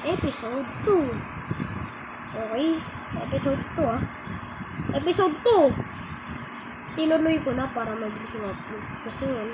Episode 2. Okay, episode 2 Episode 2! Tinuloy ko na para mabilis yung upload. Kasi yun,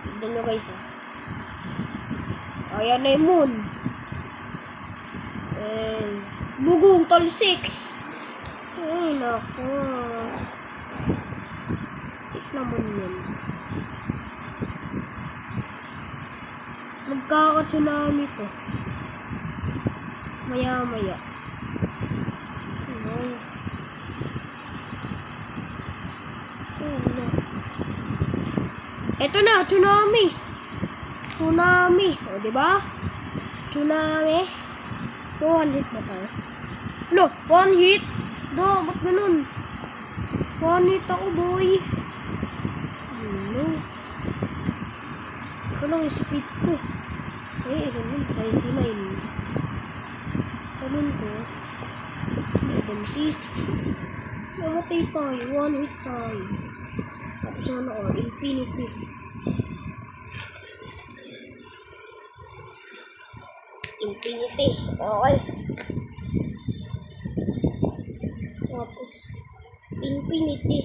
tignan nyo guys ayan na yung moon. And, bugong talsik. Ay, naku. Tik naman yun. Magkaka-tsunami to. Maya-maya. Eto na, tsunami. Tsunami. O, diba? Tsunami. One hit ba tayo? Lo, one hit? Ba't ganun? One hit ako, boy. Ano? Ito lang yung speed ko. Ganun, 99. Ganun ko. 70. Namatay tayo. One hit tayo. Tapos ano ko, infinity. Infinity. Okay. Tapos, infinity.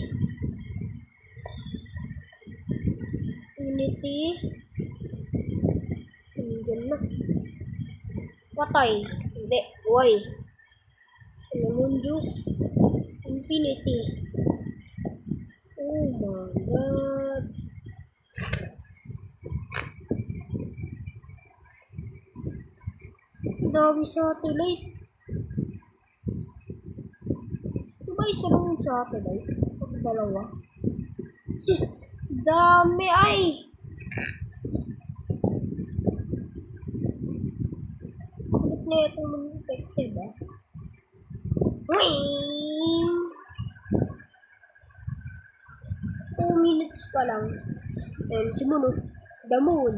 Infinity. Hanggang na. Patay. Hindi. Buhay. Cinnamon juice. Infinity. Oh my god. Dami satellite. Diba isa lang yung satellite? Dalawa. Dami ay! Bakit na ito infected Ring! 2 minutes pa lang. And sumunod, the moon.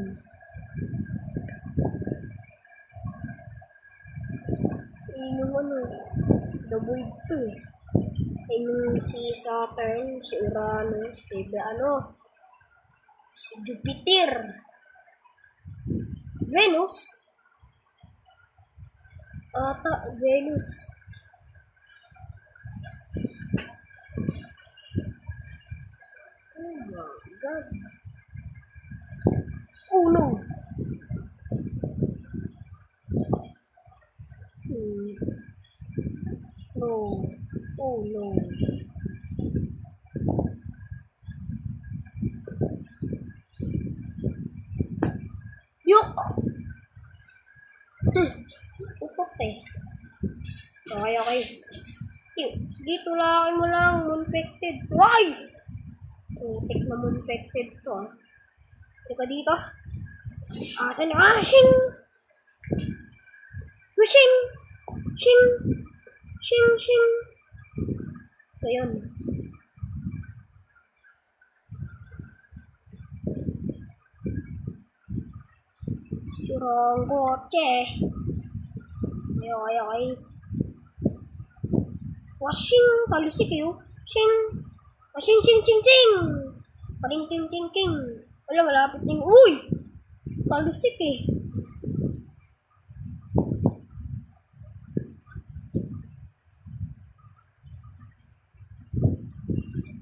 Yung ano, the void to yung si Saturn, si Uranus, si Jupiter, Venus, Venus. Oh my god. Oh no. No. Oh no. Yok! Utot Okay. Sige, tulakin mo lang. Moonfected. Why? Putik na moonfected to Teka dito. Asan na? Shing! Shing! Shing! Shing! Shing! Ayan. Sirang kotse. Okay. Washing! Talusik Shing! Shing! Ching! Ching! Ching! Paring! Ting! Ting! Ting! Wala, malapit ting. Uy! Talusik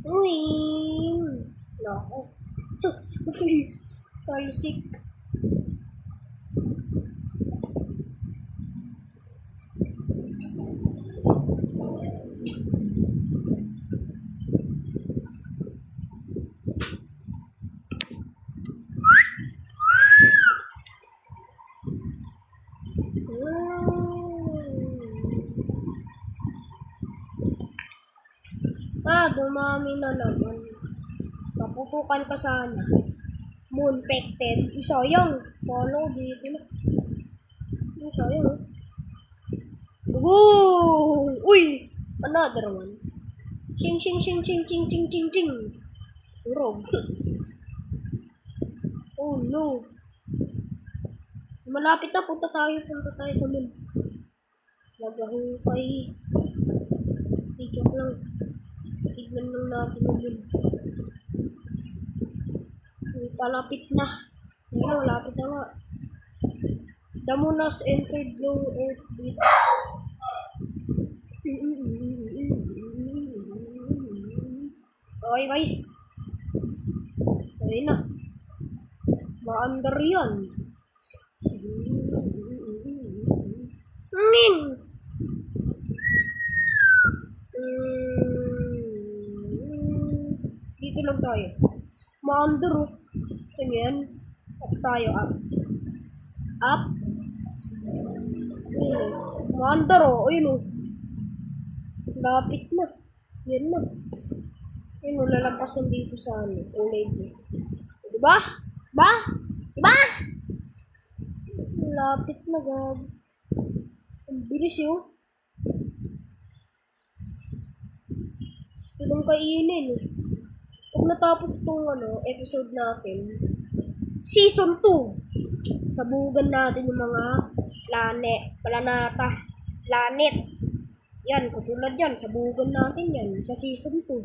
Uy! Naku. Talusik. Dumami na naman. Naputukan ka sana. Moonfected. Sayang. Follow dito na. Sayang Woo! Uy! Another one. Ching! Ching! Ching! Ching! Ching! Ching! Ching! Ching! Urog. Oh no. Malapit na. Punta tayo sa moon. Nagahukay. Joke lang. Tignan lang natin yung palapit na. Malapit na nga. Damunas entered low earth bit. Okay guys. Ayun na. Maandar yan. Nging! Dito lang tayo. Maandar oh. Ganyan. Up tayo, up. Up. Maandar oh. Ayun oh. Lapit na. Yan na. Ayun oh, lalampasan dito sa ano. Ulay ko. Diba? Diba? Diba? Lapit na gag. Ang bilis yun. Gusto lang kainin eh. Pag natapos itong episode natin, Season 2, sabugan natin yung mga planet. Yan, katulad yan, sabugan natin yan sa Season 2.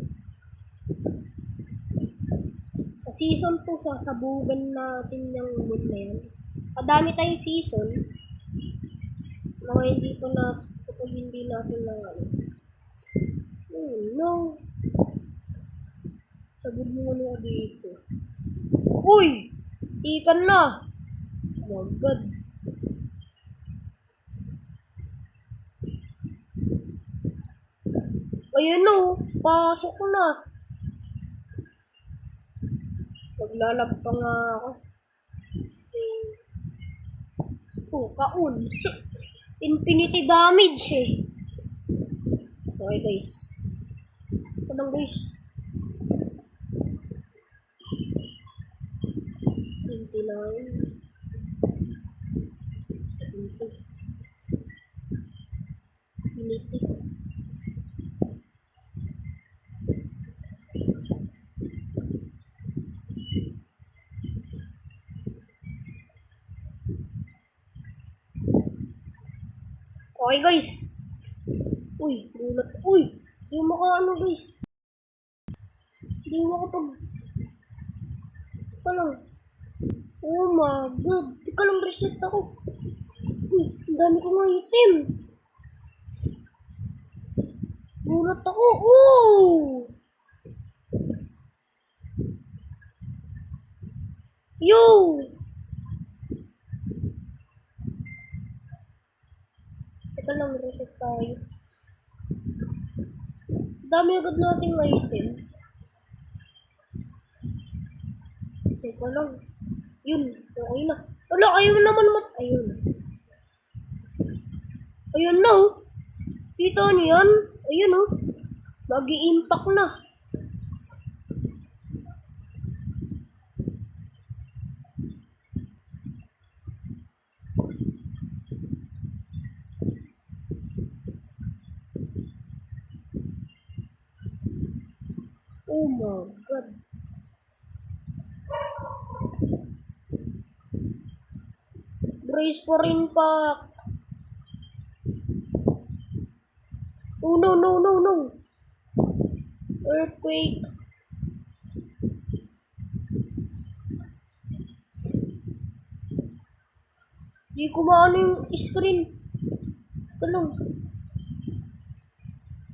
Sa Season 2, sasabugan natin yung moon na yan. Kadami tayong season. Mga hindi pa na, kapag hindi natin na no. Sabog mo ano dito. Uy! Ikan na! Oh my God. Ayun na oh. Pasok na. Naglalab pa nga ako. Oh, kaun. Infinity damage eh. Okay guys. Ito lang guys. 29. 70. Infinity. Okay guys. Uy, gulat. Uy, di mo ka ano guys. Di mo ka pag... Ika lang. Oh my God. Ika lang reset ako. Uy, ang dami ko nga item. Gulat ako. Oh! Yo! Ika lang reset tayo. Dami agad nating item. Teka lang. Yun, okay na. Wala, ayun naman ayun. Ayun na oh. Kita niyo yan? Ayun oh. Mag-i-impact na. Oh my God. Brace for impact. Oh no. Earthquake. Di ko maano yung screen. Ito lang.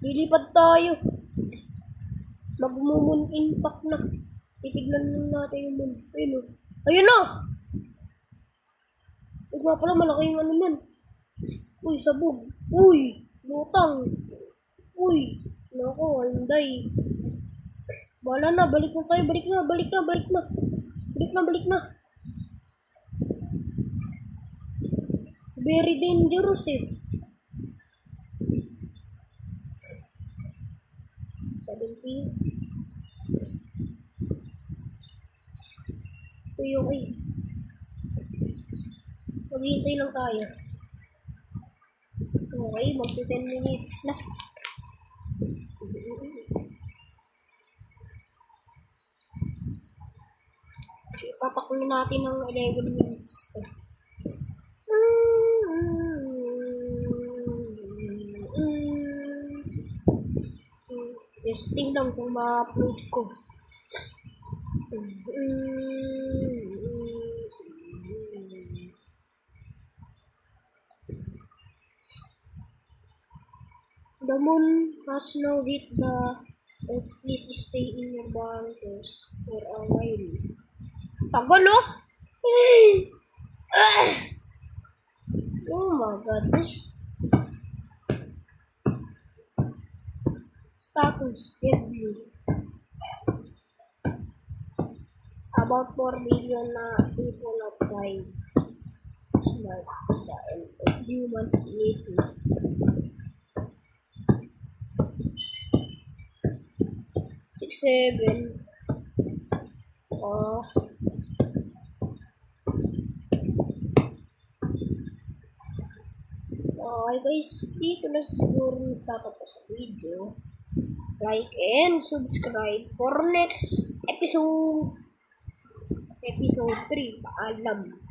Lilipad tayo. Mag-moon impact na. Titignan lang natin yung moon. Ayun o. Ayun na! Huwag nga pala malaki yung ano man. Uy, sabog. Uy, lutang. Uy, naku, hinday. Bahala na, balik na tayo. Balik na. Very dangerous eh. 70. Uy, okay. Maghihintay lang tayo. Okay, magto 10 minutes na. Ipataklo natin ng 11 minutes. Testing lang kung ma-upload ko. The moon has now hit the earth. Please stay in your bunkers for a while. Tagal oh! Oh my god. Status deadly. About 4 billion na people have died. Smart the end of humanity. 6-7. Okay guys, dito na siguro nagtatapos ang video. Like and subscribe for next episode. Episode 3. Paalam.